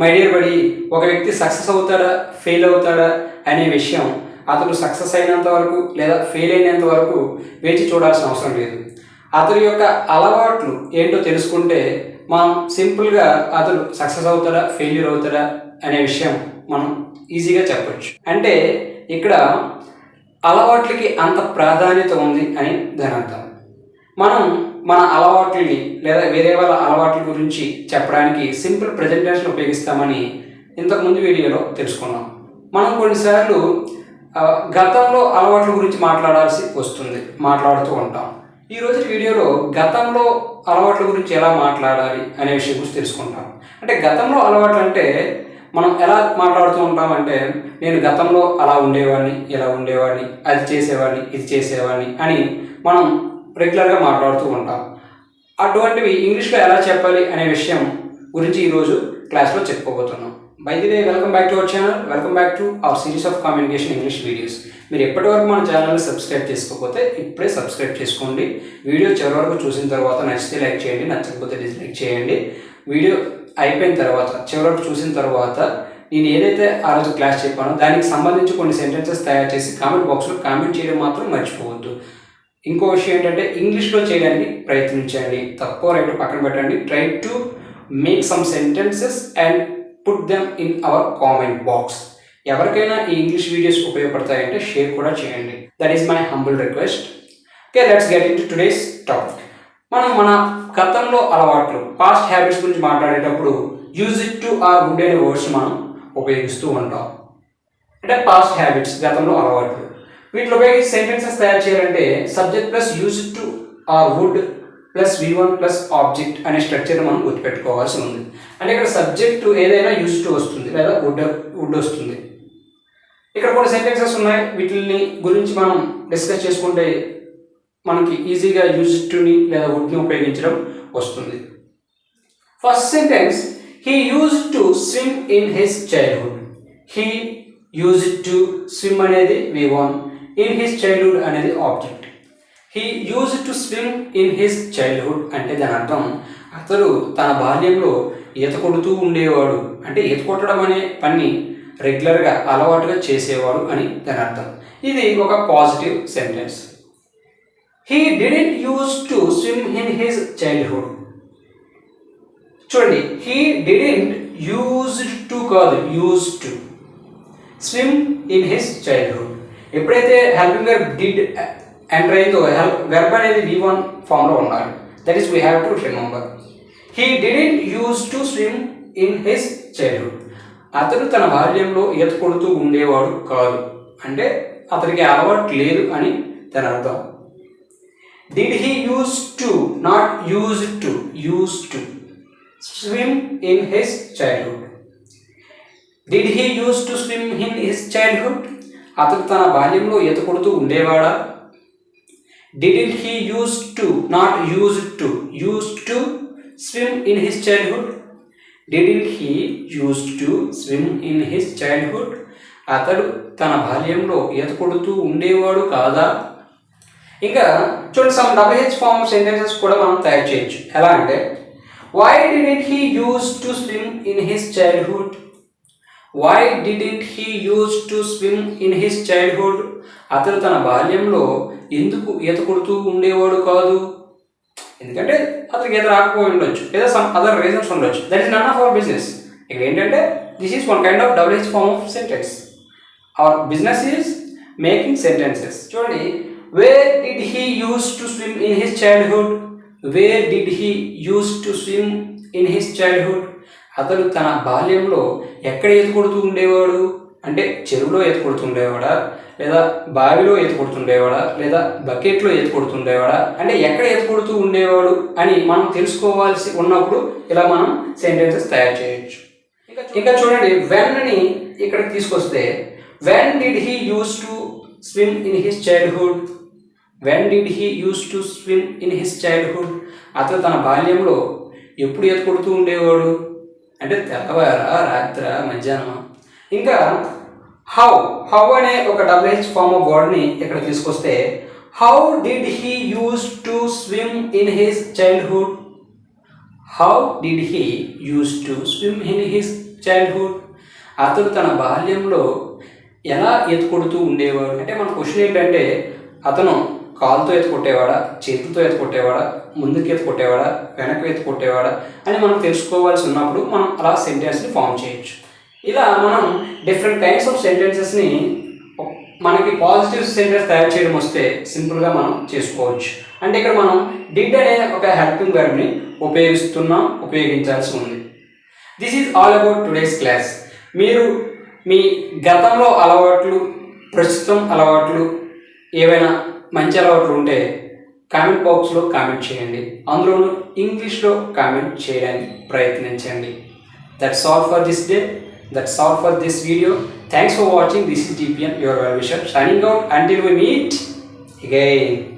My dear బడి, ఒక వ్యక్తి సక్సెస్ అవుతాడా ఫెయిల్ అవుతాడా అనే విషయం అతను సక్సెస్ అయినంత వరకు లేదా ఫెయిల్ అయినంత వరకు వేచి చూడాల్సిన అవసరం లేదు. అతని యొక్క అలవాట్లు ఏంటో తెలుసుకుంటే మనం సింపుల్గా అతను సక్సెస్ అవుతాడా ఫెయిల్యూర్ అవుతాడా అనే విషయం మనం ఈజీగా చెప్పచ్చు. అంటే ఇక్కడ అలవాట్లకి అంత ప్రాధాన్యత ఉంది అని దాని అర్థం. మనం మన అలవాట్లని లేదా వేరే వాళ్ళ అలవాట్ల గురించి చెప్పడానికి సింపుల్ ప్రజెంటేషన్ ఉపయోగిస్తామని ఇంతకుముందు వీడియోలో తెలుసుకున్నాం. మనం కొన్నిసార్లు గతంలో అలవాట్ల గురించి మాట్లాడుతూ ఉంటాం. ఈరోజు వీడియోలో గతంలో అలవాట్ల గురించి ఎలా మాట్లాడాలి అనే విషయం గురించి తెలుసుకుంటాం. అంటే గతంలో అలవాట్లు అంటే మనం ఎలా మాట్లాడుతూ ఉంటామంటే, నేను గతంలో అలా ఉండేవాడిని, ఇలా ఉండేవాడిని, అది చేసేవాడిని, ఇది చేసేవాడిని అని మనం రెగ్యులర్గా మాట్లాడుతూ ఉంటాం. అటువంటివి ఇంగ్లీష్లో ఎలా చెప్పాలి అనే విషయం గురించి ఈరోజు క్లాస్లో చెప్పుకోబోతున్నాం. By the way, welcome back to our channel, welcome back to our series of communication English videos. మీరు ఎప్పటివరకు మన ఛానల్ని సబ్స్క్రైబ్ చేసుకోకపోతే ఇప్పుడే సబ్స్క్రైబ్ చేసుకోండి. వీడియో చివరి వరకు చూసిన తర్వాత నచ్చితే లైక్ చేయండి, నచ్చకపోతే డిస్లైక్ చేయండి. వీడియో అయిపోయిన తర్వాత చివరి వరకు చూసిన తర్వాత నేను ఏదైతే ఆ రోజు క్లాస్ చెప్పానో దానికి సంబంధించి కొన్ని సెంటెన్సెస్ తయారు చేసి కామెంట్ బాక్స్లో కామెంట్ చేయడం మాత్రం మర్చిపోవద్దు. ఇంకో విషయం ఏంటంటే, ఇంగ్లీష్లో చేయడానికి ప్రయత్నించండి. తక్కువ రైట్ పక్కన పెట్టండి. Try to make some sentences and put them in our comment box. ఎవరికైనా ఈ ఇంగ్లీష్ వీడియోస్ ఉపయోగపడతాయంటే షేర్ కూడా చేయండి. That is my humble request. Okay, let's get into today's topic. మనం మన గతంలో అలవాట్లు, పాస్ట్ హ్యాబిట్స్ గురించి మాట్లాడేటప్పుడు use it to or would అనే వర్డ్స్ మనం ఉపయోగిస్తూ ఉంటాం. అంటే పాస్ట్ హ్యాబిట్స్, గతంలో అలవాట్లు, వీటిలో ఉపయోగించి సెంటెన్సెస్ తయారు చేయాలంటే subject plus use to or would plus V1 plus object అనే స్ట్రక్చర్ మనం గుర్తుపెట్టుకోవాల్సి ఉంది. అంటే ఇక్కడ సబ్జెక్ట్ ఏదైనా యూజ్ టు వస్తుంది లేదా వుడ్ వస్తుంది. ఇక్కడ కొన్ని సెంటెన్సెస్ ఉన్నాయి, వీటిని గురించి మనం డిస్కస్ చేసుకుంటే మనకి ఈజీగా యూజ్ టుని లేదా వుడ్ని ఉపయోగించడం వస్తుంది. First sentence, he use to swim in his childhood. He use to swim అనేది V1, ఇన్ హిస్ చైల్డ్హుడ్ అనేది object. He use to swim in his childhood అంటే దాని అర్థం అతడు తన బాల్యంలో ఈత కొడుతూ ఉండేవాడు. అంటే ఈత కొట్టడం అనే పని రెగ్యులర్గా అలవాటుగా చేసేవాడు అని దాని అర్థం. ఇది ఒక positive sentence. He didn't use to swim in his childhood. చూడండి, హీ డిడ్ంట్ యూజ్ టు కాదు, use to swim in his childhood. ఎప్పుడైతే హెల్పింగ్ వర్బ్ డిడ్ ఎంటర్ అయిందో వెర్బ్ అనేది V1 ఫామ్లో ఉండాలి. That is we have to remember. He didn't use to swim in his childhood. అతడు తన బాల్యంలో ఈత కొడుతూ ఉండేవాడు కాదు, అంటే అతనికి అలవాటు లేదు అని దాని అర్థం. Did he use to, not use to swim in his childhood. Did he use to swim in his childhood. అతడు తన బాల్యంలో ఈత కొడుతూ ఉండేవాడా. Didn't he use to, not use to swim in his childhood. Didn't he use to swim in his childhood. అతడు తన బాల్యంలో ఈత కొడుతూ ఉండేవాడు కాదా. ఇంకా చూడండి, సమ్ WH ఫార్మ్ సెంటెన్సెస్ కూడా మనం తయారు చేయొచ్చు. ఎలా అంటే, why didn't he use to swim in his childhood. Why didn't he use to swim in his childhood. అతడు తన బాల్యంలో ఎందుకు ఈత కొడుతూ ఉండేవాడు కాదు. ఎందుకంటే అతనికి ఈత రాకపోయి ఉండొచ్చు, లేదా సమ్ అదర్ రీజన్స్ ఉండొచ్చు. That is none of our business. ఇక్కడ ఏంటంటే this is one kind of WH form of sentence. Our business is making sentences. చూడండి, where did he use to swim in his childhood. Where did he use to swim in his childhood. అతడు తన బాల్యంలో ఎక్కడ ఈత కొడుతూ ఉండేవాడు. అంటే చెరువులో ఈత కొడుతుండేవాడా, లేదా బావిలో ఈత కొడుతుండేవాడా, లేదా బకెట్లో ఈత కొడుతుండేవాడా, అంటే ఎక్కడ ఈత కొడుతూ ఉండేవాడు అని మనం తెలుసుకోవాల్సి ఉన్నప్పుడు ఇలా మనం సెంటెన్సెస్ తయారు చేయొచ్చు. ఇంకా చూడండి, వెన్ని ఇక్కడికి తీసుకొస్తే, when did he use to swim in his childhood. When did he use to swim in his childhood. అతను తన బాల్యంలో ఎప్పుడు ఈత కొడుతూ ఉండేవాడు. అంటే తెల్లవారా, రాత్ర, మధ్యాహ్నం. ఇంకా హౌ అనే ఒక WH ఫార్మ్ ఆఫ్ వర్డ్ని ఇక్కడ తీసుకొస్తే, how did he use to swim in his childhood. How did he use to swim in his childhood. అతడు తన బాల్యంలో ఎలా ఈత కొడుతూ ఉండేవాడు అంటే మన క్వశ్చన్ ఏంటంటే అతను కాలుతో ఈత కొట్టేవాడా, చేతులతో ఈత కొట్టేవాడా, ముందుకు ఈత కొట్టేవాడా, వెనక్కి ఈత కొట్టేవాడా అని మనం తెలుసుకోవాల్సి ఉన్నప్పుడు మనం అలా సెంటెన్స్ని ఫామ్ చేయొచ్చు. ఇలా మనం డిఫరెంట్ కైండ్స్ ఆఫ్ సెంటెన్సెస్ని మనకి పాజిటివ్ సెంటెన్స్ తయారు చేయడం వస్తే సింపుల్గా మనం చేసుకోవచ్చు. అంటే ఇక్కడ మనం డిడ్ అనే ఒక హెల్పింగ్ వర్బ్ని ఉపయోగించాల్సి ఉంది. This is all about today's class. మీరు మీ గతంలో అలవాట్లు, ప్రస్తుతం అలవాట్లు, ఏవైనా మంచి అలవాట్లు ఉంటే కామెంట్ బాక్స్లో కామెంట్ చేయండి. అందులోనూ ఇంగ్లీష్లో కామెంట్ చేయడానికి ప్రయత్నించండి. That's all for this day. That's all for this video. Thanks for watching. This is DPN, your well wisher, signing out until we meet again.